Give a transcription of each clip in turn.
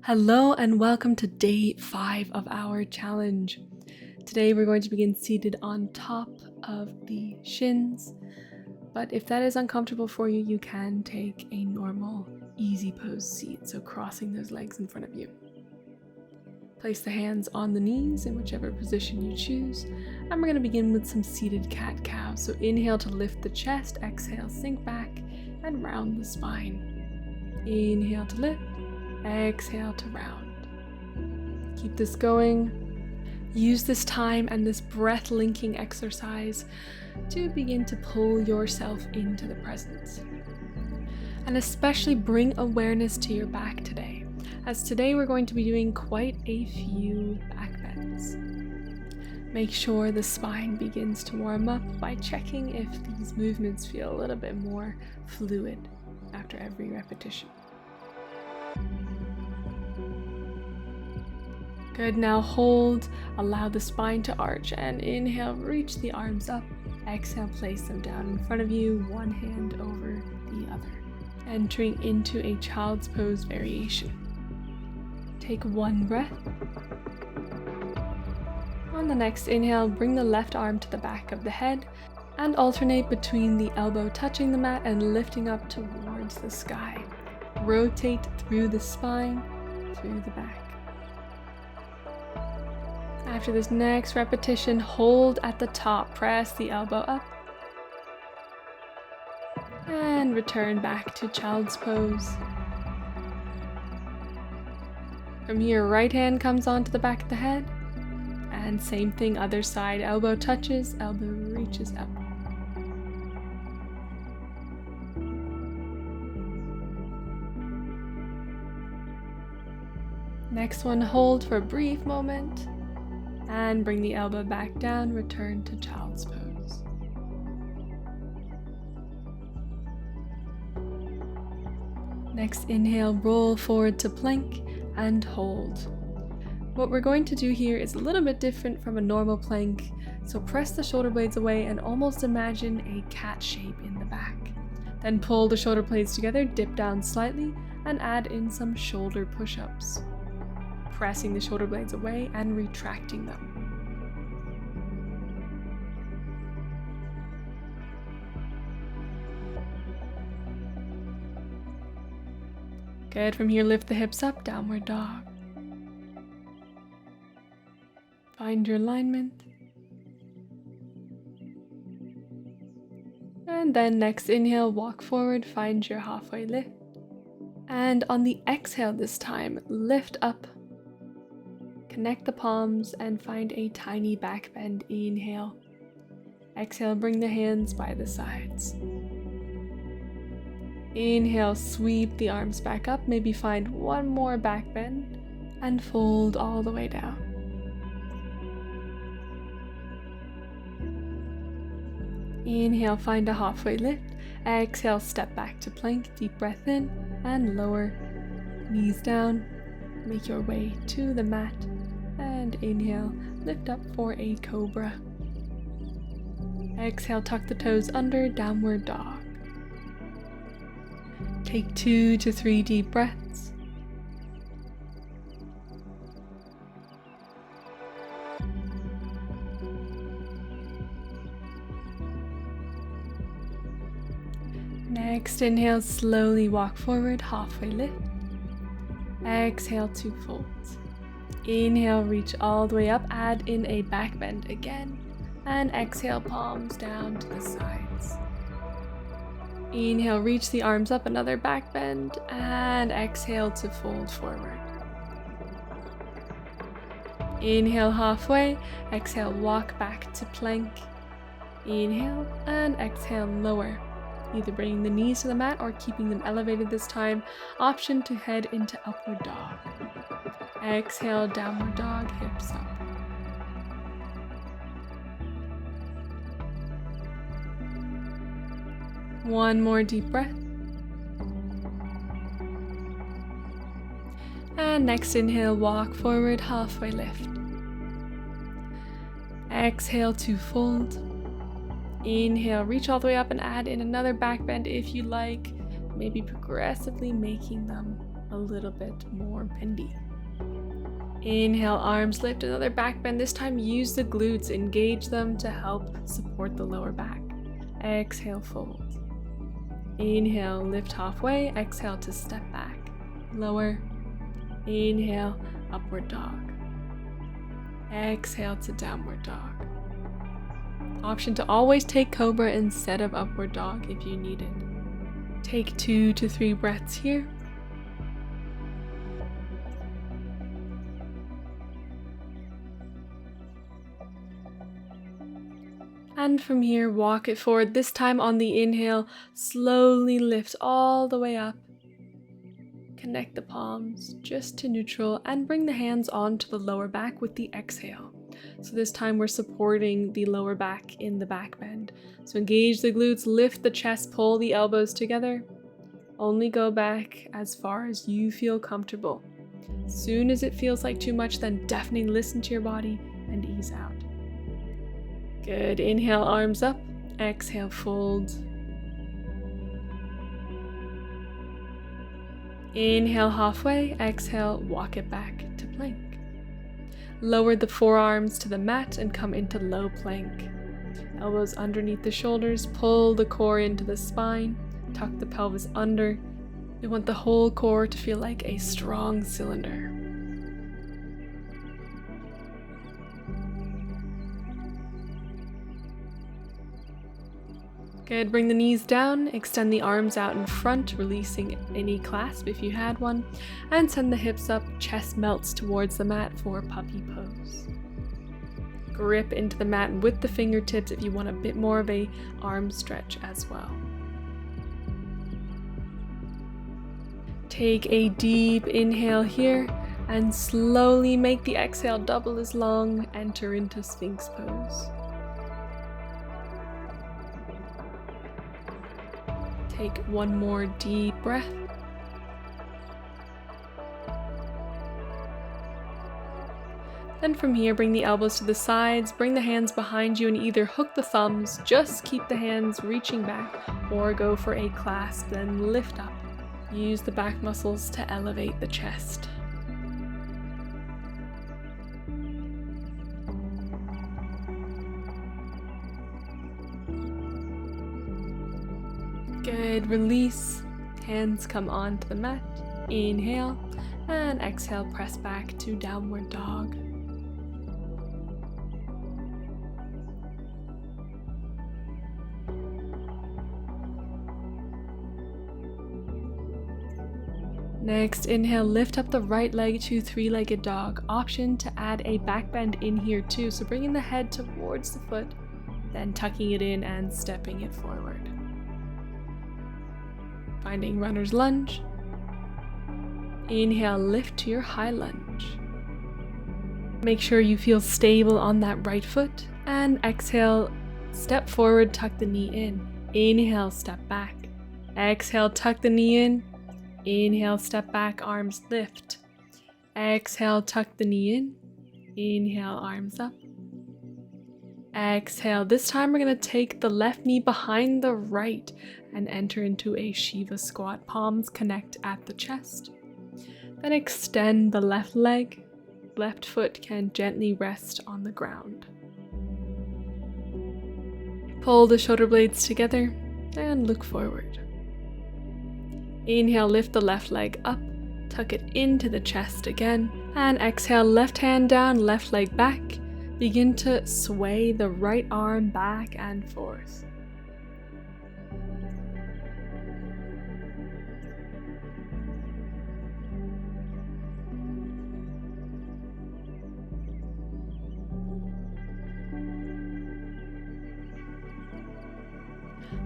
Hello and welcome to day 5 of our challenge. Today we're going to begin seated on top of the shins, but if that is uncomfortable for you, you can take a normal, easy pose seat, so crossing those legs in front of you. Place the hands on the knees in whichever position you choose, and we're going to begin with some seated cat-cow. So inhale to lift the chest, exhale, sink back, and round the spine. Inhale to lift. Exhale to round. Keep this going. Use this time and this breath linking exercise to begin to pull yourself into the present. And especially bring awareness to your back today, as today we're going to be doing quite a few back bends. Make sure the spine begins to warm up by checking if these movements feel a little bit more fluid after every repetition. Good, now hold, allow the spine to arch, and inhale, reach the arms up. Exhale, place them down in front of you, one hand over the other. Entering into a child's pose variation. Take one breath. On the next inhale, bring the left arm to the back of the head and alternate between the elbow touching the mat and lifting up towards the sky. Rotate through the spine, through the back. After this next repetition, hold at the top, press the elbow up, and return back to child's pose. From here, right hand comes onto the back of the head, and same thing, other side, elbow touches, elbow reaches up. Next one, hold for a brief moment. And bring the elbow back down, return to child's pose. Next inhale, roll forward to plank and hold. What we're going to do here is a little bit different from a normal plank, so press the shoulder blades away and almost imagine a cat shape in the back. Then pull the shoulder blades together, dip down slightly, and add in some shoulder push-ups. Pressing the shoulder blades away and retracting them. Good, from here lift the hips up, downward dog. Find your alignment. And then next inhale, walk forward, find your halfway lift. And on the exhale this time, lift up. Connect the palms and find a tiny back bend. Inhale. Exhale, bring the hands by the sides. Inhale, sweep the arms back up. Maybe find one more back bend and fold all the way down. Inhale, find a halfway lift. Exhale, step back to plank. Deep breath in and lower. Knees down. Make your way to the mat. And inhale, lift up for a cobra. Exhale, tuck the toes under, downward dog. Take 2 to 3 deep breaths. Next, inhale, slowly walk forward, halfway lift. Exhale to fold. Inhale, reach all the way up, add in a back bend again, and exhale, palms down to the sides. Inhale, reach the arms up, another back bend, and exhale to fold forward. Inhale, halfway, exhale, walk back to plank. Inhale, and exhale, lower. Either bringing the knees to the mat or keeping them elevated this time. Option to head into upward dog. Exhale, downward dog, hips up. One more deep breath. And next inhale, walk forward, halfway lift. Exhale to fold. Inhale, reach all the way up and add in another back bend if you like, maybe progressively making them a little bit more bendy. Inhale, arms lift, another back bend. This time use the glutes, engage them to help support the lower back. Exhale, fold. Inhale, lift halfway. Exhale to step back. Lower. Inhale, upward dog. Exhale to downward dog. Option to always take cobra instead of upward dog if you need it. Take 2 to 3 breaths here. And from here, walk it forward. This time on the inhale, slowly lift all the way up. Connect the palms just to neutral and bring the hands onto the lower back with the exhale. So this time we're supporting the lower back in the back bend. So engage the glutes, lift the chest, pull the elbows together. Only go back as far as you feel comfortable. As soon as it feels like too much, then definitely listen to your body and ease out. Good. Inhale, arms up. Exhale, fold. Inhale halfway. Exhale, walk it back to plank. Lower the forearms to the mat and come into low plank. Elbows underneath the shoulders. Pull the core into the spine. Tuck the pelvis under. We want the whole core to feel like a strong cylinder. Good, bring the knees down, extend the arms out in front, releasing any clasp if you had one, and send the hips up, chest melts towards the mat for puppy pose. Grip into the mat with the fingertips if you want a bit more of a arm stretch as well. Take a deep inhale here, and slowly make the exhale double as long, enter into sphinx pose. Take one more deep breath. Then from here, bring the elbows to the sides, bring the hands behind you and either hook the thumbs, just keep the hands reaching back, or go for a clasp, then lift up. Use the back muscles to elevate the chest. Good, release, hands come onto the mat, inhale, and exhale, press back to downward dog. Next, inhale, lift up the right leg to three-legged dog. Option to add a back bend in here too, so bringing the head towards the foot, then tucking it in and stepping it forward. Finding runner's lunge. Inhale, lift to your high lunge. Make sure you feel stable on that right foot. And exhale, step forward, tuck the knee in. Inhale, step back. Exhale, tuck the knee in. Inhale, step back, arms lift. Exhale, tuck the knee in. Inhale, arms up. Exhale. This time we're going to take the left knee behind the right and enter into a Shiva squat. Palms connect at the chest. Then extend the left leg. Left foot can gently rest on the ground. Pull the shoulder blades together and look forward. Inhale, lift the left leg up, tuck it into the chest again, and exhale, left hand down, left leg back. Begin to sway the right arm back and forth.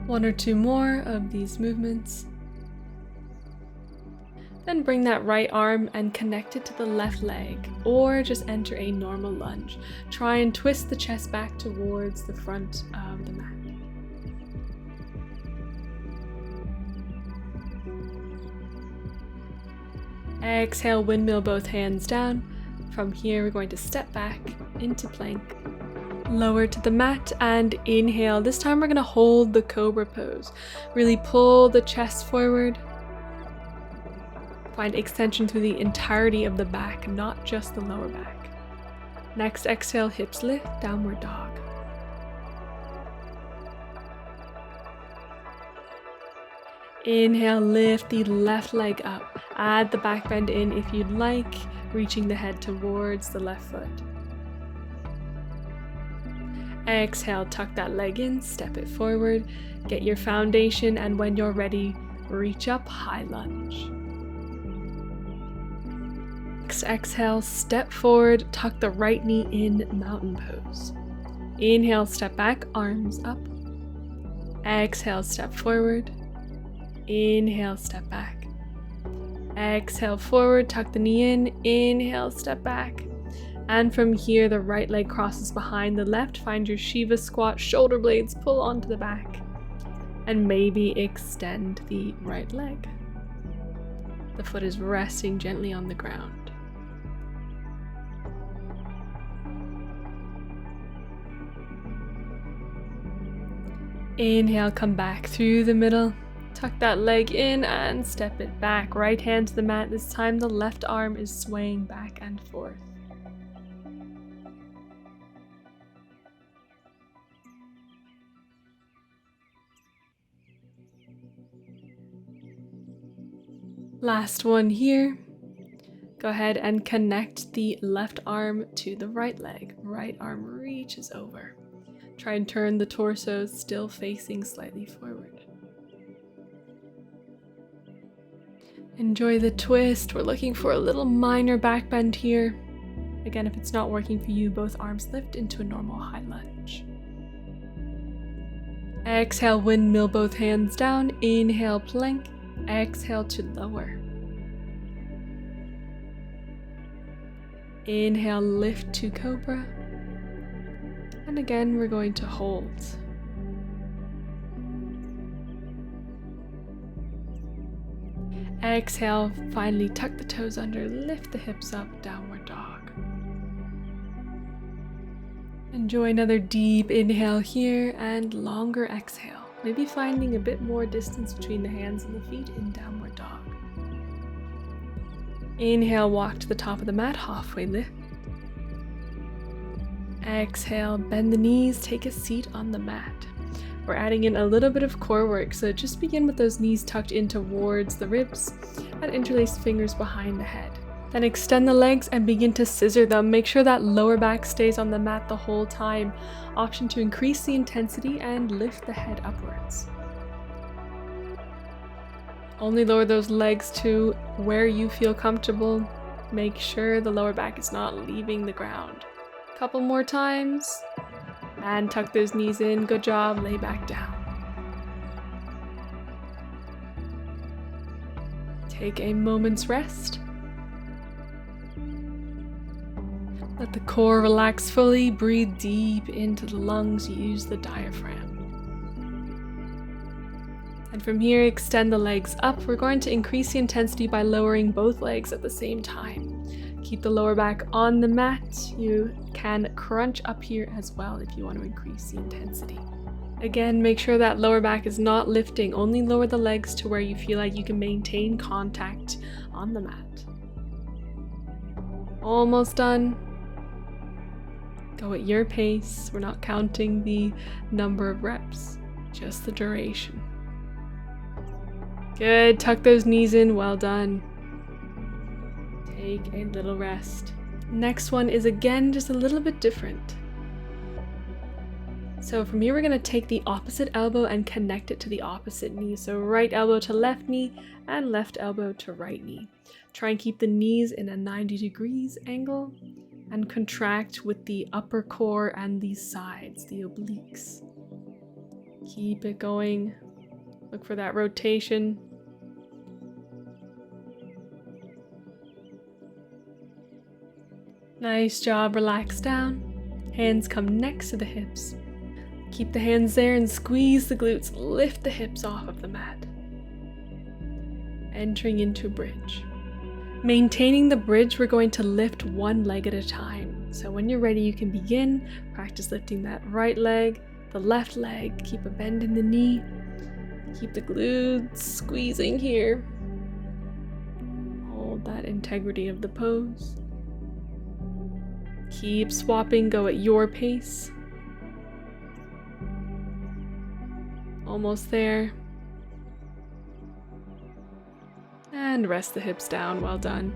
One or two more of these movements. Then bring that right arm and connect it to the left leg, or just enter a normal lunge. Try and twist the chest back towards the front of the mat. Exhale, windmill both hands down. From here, we're going to step back into plank. Lower to the mat and inhale. This time we're going to hold the cobra pose. Really pull the chest forward. Find extension through the entirety of the back, not just the lower back. Next, exhale, hips lift, downward dog. Inhale, lift the left leg up. Add the back bend in if you'd like, reaching the head towards the left foot. Exhale, tuck that leg in, step it forward, get your foundation, and when you're ready, reach up, high lunge. Next, exhale, step forward, tuck the right knee in, mountain pose. Inhale, step back, arms up. Exhale, step forward. Inhale, step back. Exhale, forward, tuck the knee in. Inhale, step back. And from here, the right leg crosses behind the left. Find your Shiva squat, shoulder blades pull onto the back. And maybe extend the right leg. The foot is resting gently on the ground. Inhale, come back through the middle. Tuck that leg in and step it back. Right hand to the mat. This time the left arm is swaying back and forth. Last one here. Go ahead and connect the left arm to the right leg. Right arm reaches over. Try and turn the torso, still facing slightly forward. Enjoy the twist. We're looking for a little minor back bend here. Again, if it's not working for you, both arms lift into a normal high lunge. Exhale, windmill both hands down. Inhale, plank. Exhale to lower. Inhale, lift to cobra. And again, we're going to hold. Exhale, finally tuck the toes under, lift the hips up, downward dog. Enjoy another deep inhale here and longer exhale. Maybe finding a bit more distance between the hands and the feet in downward dog. Inhale, walk to the top of the mat, halfway lift. Exhale, bend the knees, take a seat on the mat. We're adding in a little bit of core work, so just begin with those knees tucked in towards the ribs and interlace fingers behind the head. Then extend the legs and begin to scissor them. Make sure that lower back stays on the mat the whole time. Option to increase the intensity and lift the head upwards. Only lower those legs to where you feel comfortable. Make sure the lower back is not leaving the ground. Couple more times. And tuck those knees in. Good job. Lay back down. Take a moment's rest. Let the core relax fully. Breathe deep into the lungs. Use the diaphragm. And from here, extend the legs up. We're going to increase the intensity by lowering both legs at the same time. Keep the lower back on the mat. You can crunch up here as well if you want to increase the intensity. Again, make sure that lower back is not lifting. Only lower the legs to where you feel like you can maintain contact on the mat. Almost done. Go at your pace. We're not counting the number of reps, just the duration. Good. Tuck those knees in. Well done. Take a little rest. Next one is again just a little bit different. So from here we're going to take the opposite elbow and connect it to the opposite knee. So right elbow to left knee and left elbow to right knee. Try and keep the knees in a 90 degrees angle and contract with the upper core and the sides, the obliques. Keep it going. Look for that rotation. Nice job, relax down. Hands come next to the hips. Keep the hands there and squeeze the glutes. Lift the hips off of the mat. Entering into bridge. Maintaining the bridge, we're going to lift one leg at a time. So when you're ready, you can begin. Practice lifting that right leg, the left leg. Keep a bend in the knee. Keep the glutes squeezing here. Hold that integrity of the pose. Keep swapping, go at your pace. Almost there. And rest the hips down, well done.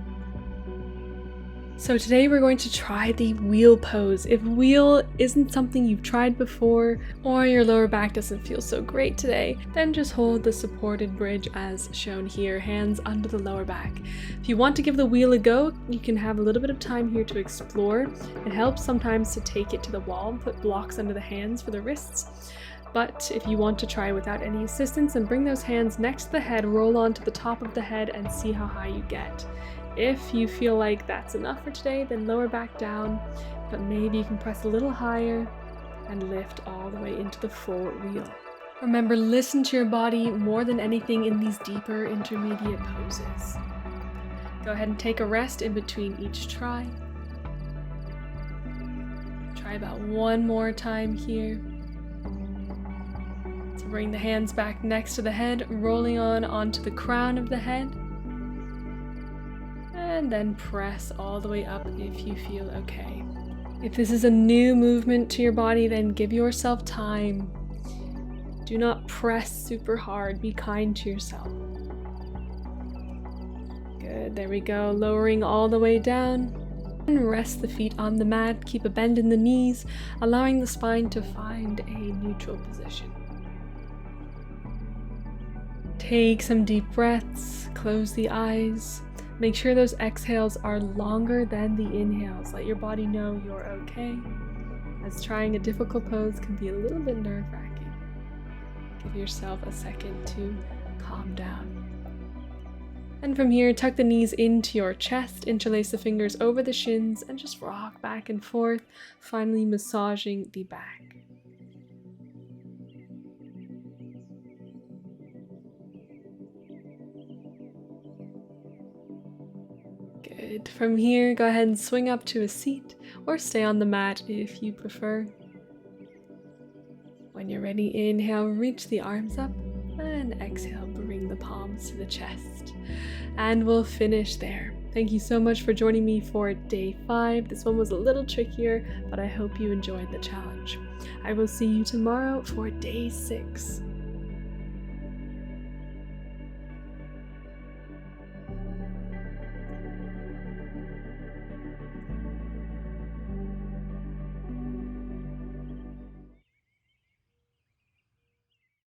So today we're going to try the wheel pose. If wheel isn't something you've tried before, or your lower back doesn't feel so great today, then just hold the supported bridge as shown here, hands under the lower back. If you want to give the wheel a go, you can have a little bit of time here to explore. It helps sometimes to take it to the wall and put blocks under the hands for the wrists. But if you want to try without any assistance, and bring those hands next to the head, roll onto the top of the head and see how high you get. If you feel like that's enough for today, then lower back down, but maybe you can press a little higher and lift all the way into the full wheel. Remember, listen to your body more than anything in these deeper intermediate poses. Go ahead and take a rest in between each try. Try about one more time here. So bring the hands back next to the head, rolling onto the crown of the head. And then press all the way up if you feel okay. If this is a new movement to your body, then give yourself time. Do not press super hard. Be kind to yourself. Good, there we go. Lowering all the way down. And rest the feet on the mat. Keep a bend in the knees, allowing the spine to find a neutral position. Take some deep breaths. Close the eyes. Make sure those exhales are longer than the inhales. Let your body know you're okay, as trying a difficult pose can be a little bit nerve-wracking. Give yourself a second to calm down. And from here, tuck the knees into your chest, interlace the fingers over the shins, and just rock back and forth, finally massaging the back. Good. From here, go ahead and swing up to a seat or stay on the mat if you prefer. When you're ready, inhale, reach the arms up, and exhale, bring the palms to the chest. And we'll finish there. Thank you so much for joining me for day 5. This one was a little trickier, but I hope you enjoyed the challenge. I will see you tomorrow for day 6.